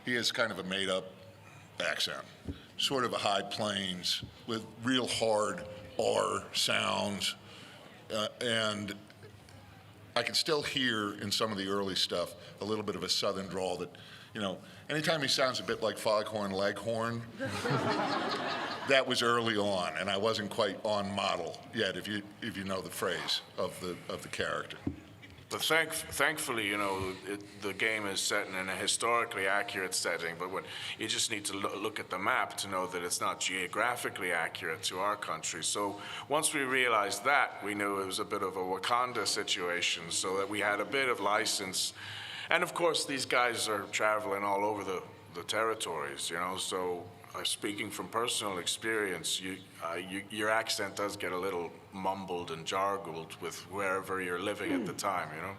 He has kind of a made-up accent, sort of a high plains with real hard R sounds. And I can still hear in some of the early stuff a little bit of a southern drawl that, you know, anytime he sounds a bit like Foghorn Leghorn, that was early on, and I wasn't quite on model yet, if you know the phrase of the character. But thankfully, you know, the game is set in a historically accurate setting, but you just need to look at the map to know that it's not geographically accurate to our country. So once we realized that, we knew it was a bit of a Wakanda situation, so that we had a bit of license. And of course, these guys are traveling all over the territories, you know, so speaking from personal experience, your accent does get a little mumbled and jargled with wherever you're living at the time, you know.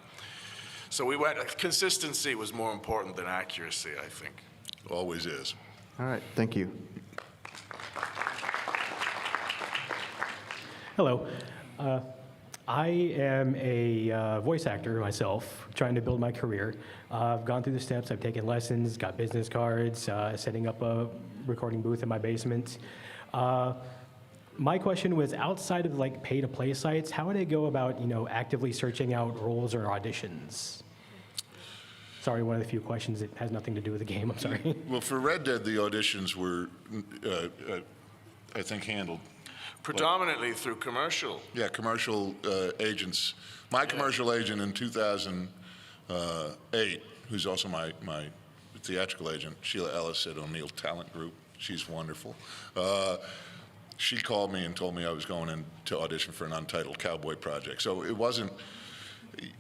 So consistency was more important than accuracy, I think. Always is. All right, thank you. Hello. I am a voice actor myself, trying to build my career. I've gone through the steps, I've taken lessons, got business cards, setting up a recording booth in my basement. My question was, outside of like pay-to-play sites, how would I go about, you know, actively searching out roles or auditions? Sorry, one of the few questions that has nothing to do with the game, I'm sorry. Well, for Red Dead, the auditions were, I think, handled predominantly through commercial. Yeah, commercial agents. My commercial agent in 2008, who's also my theatrical agent, Sheila Ellis at O'Neill Talent Group. She's wonderful. She called me and told me I was going in to audition for an untitled cowboy project. So it wasn't,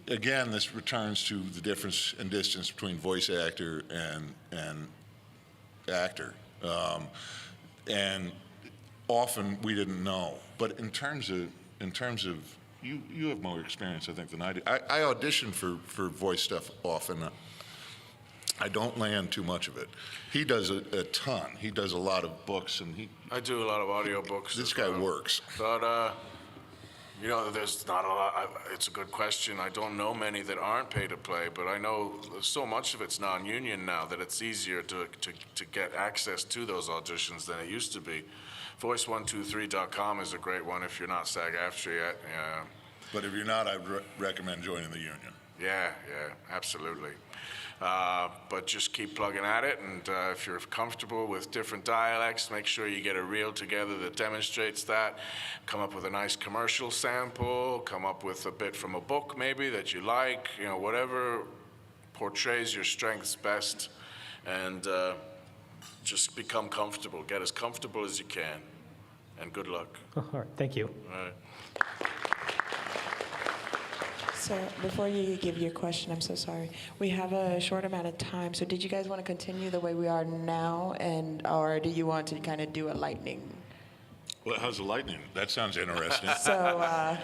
again, this returns to the difference in distance between voice actor and actor. And often we didn't know. But in terms of you have more experience, I think, than I do. I audition for voice stuff often. I don't land too much of it. He does a ton. He does a lot of books, and I do a lot of audio books. This guy works. But you know, there's not a lot. It's a good question. I don't know many that aren't pay to play, but I know so much of it's non-union now that it's easier to get access to those auditions than it used to be. Voice123.com is a great one if you're not SAG-AFTRA yet. Yeah. But if you're not, I'd recommend joining the union. Yeah, absolutely. But just keep plugging at it, and if you're comfortable with different dialects, make sure you get a reel together that demonstrates that. Come up with a nice commercial sample, come up with a bit from a book maybe that you like, you know, whatever portrays your strengths best, and just become comfortable. Get as comfortable as you can, and good luck. All right, thank you. All right. So before you give your question, I'm so sorry. We have a short amount of time. So did you guys want to continue the way we are now, or do you want to kind of do a lightning? Well, how's the lightning? That sounds interesting. So,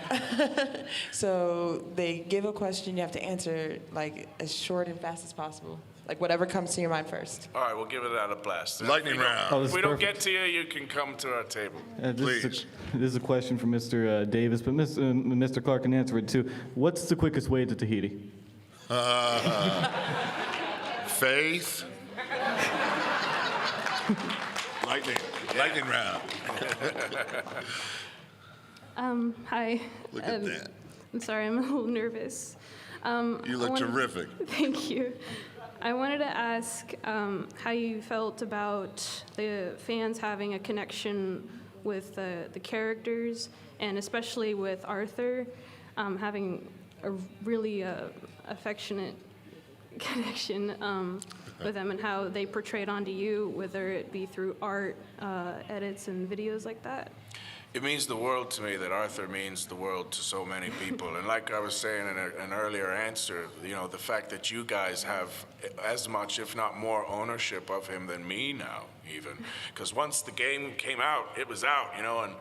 so they give a question. You have to answer like as short and fast as possible. Like whatever comes to your mind first. All right, we'll give it out a blast. Lightning round. If we don't get to you, you can come to our table. Please. This is a question from Mr. Davis, but Mr. Clark can answer it too. What's the quickest way to Tahiti? Faith. Lightning round. Hi. Look at that. I'm sorry, I'm a little nervous. You look terrific. Thank you. I wanted to ask how you felt about the fans having a connection with the characters, and especially with Arthur, having a really affectionate connection with them, and how they portrayed onto you, whether it be through art, edits, and videos like that. It means the world to me that Arthur means the world to so many people. And like I was saying in an earlier answer, you know, the fact that you guys have as much, if not more, ownership of him than me now, even. Because once the game came out, it was out, you know, and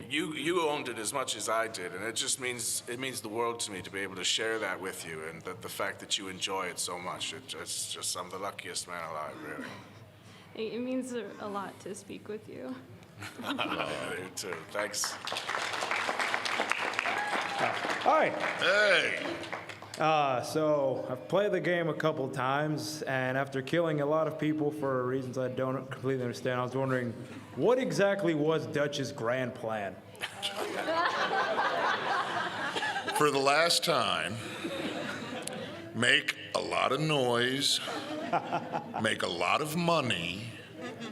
you owned it as much as I did. And it just means, it means the world to me to be able to share that with you, and that the fact that you enjoy it so much. It's just, I'm the luckiest man alive, really. It means a lot to speak with you. You too. Thanks. Hi. Hey. So I've played the game a couple times, and after killing a lot of people for reasons I don't completely understand, I was wondering, what exactly was Dutch's grand plan? For the last time, make a lot of noise, make a lot of money,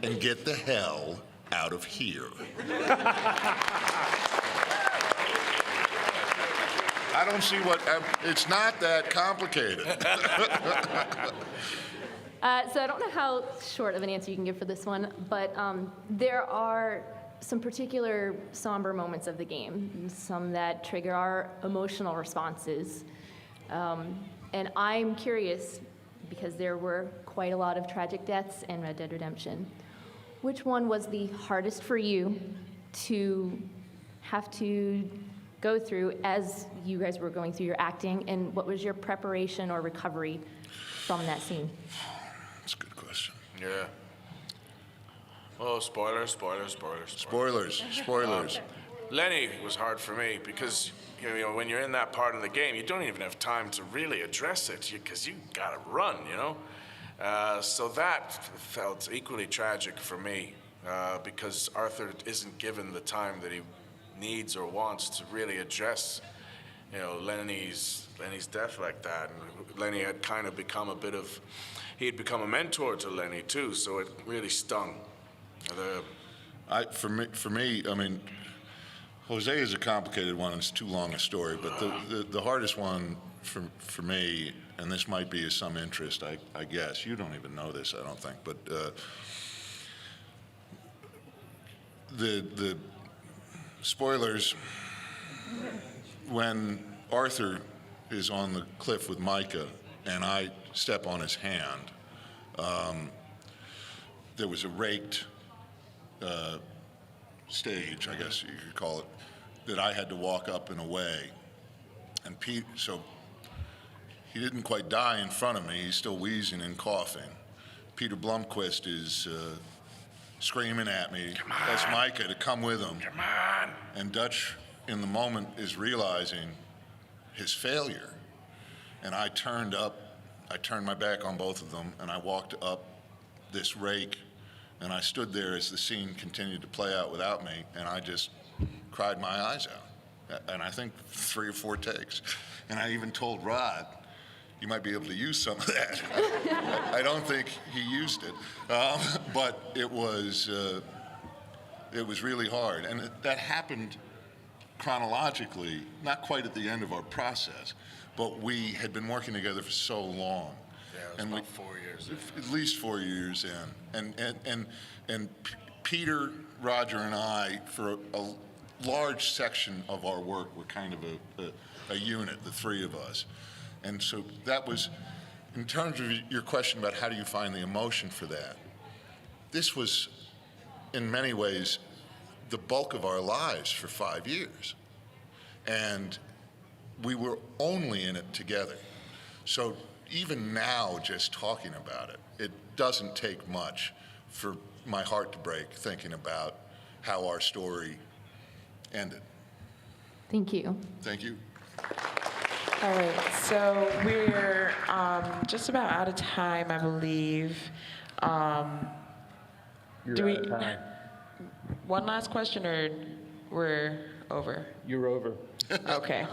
and get the hell out of here. I don't see what, it's not that complicated. So I don't know how short of an answer you can give for this one, but there are some particular somber moments of the game, some that trigger our emotional responses. And I'm curious, because there were quite a lot of tragic deaths in Red Dead Redemption, which one was the hardest for you to have to go through as you guys were going through your acting, and what was your preparation or recovery from that scene? That's a good question. Yeah. Oh, spoilers. Lenny was hard for me because, you know, when you're in that part of the game, you don't even have time to really address it because you gotta run, you know? So that felt equally tragic for me because Arthur isn't given the time that he needs or wants to really address, you know, Lenny's death like that. And Lenny had kind of become he had become a mentor to Lenny too, so it really stung. For me, I mean, Jose is a complicated one. It's too long a story, but the hardest one for me, and this might be of some interest, I guess. You don't even know this, I don't think, but the spoilers, when Arthur is on the cliff with Micah and I step on his hand, there was a raked stage, I guess you could call it, that I had to walk up and away. And so he didn't quite die in front of me. He's still wheezing and coughing. Peter Blomquist is screaming at me, as Micah to come with him. Come on. And Dutch, in the moment, is realizing his failure. And I turned my back on both of them, and I walked up this rake, and I stood there as the scene continued to play out without me, and I just cried my eyes out. And I think 3 or 4 takes. And I even told Rod, you might be able to use some of that. I don't think he used it, but it was really hard. And that happened chronologically, not quite at the end of our process, but we had been working together for so long. Yeah, it was about 4 years. At least 4 years in. And Peter, Roger, and I, for a large section of our work, were kind of a unit, the three of us. And so that was, in terms of your question about how do you find the emotion for that, this was, in many ways, the bulk of our lives for 5 years. And we were only in it together. So even now, just talking about it, it doesn't take much for my heart to break thinking about how our story ended. Thank you. Thank you. All right, so we're just about out of time, I believe. You're out of time. One last question, or we're over? You're over. Okay.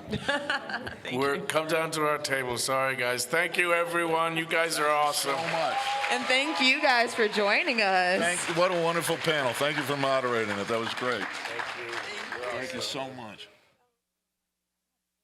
We're come down to our table. Sorry, guys. Thank you, everyone. You guys are awesome. So much. And thank you guys for joining us. What a wonderful panel. Thank you for moderating it. That was great. Thank you. Thank you so much.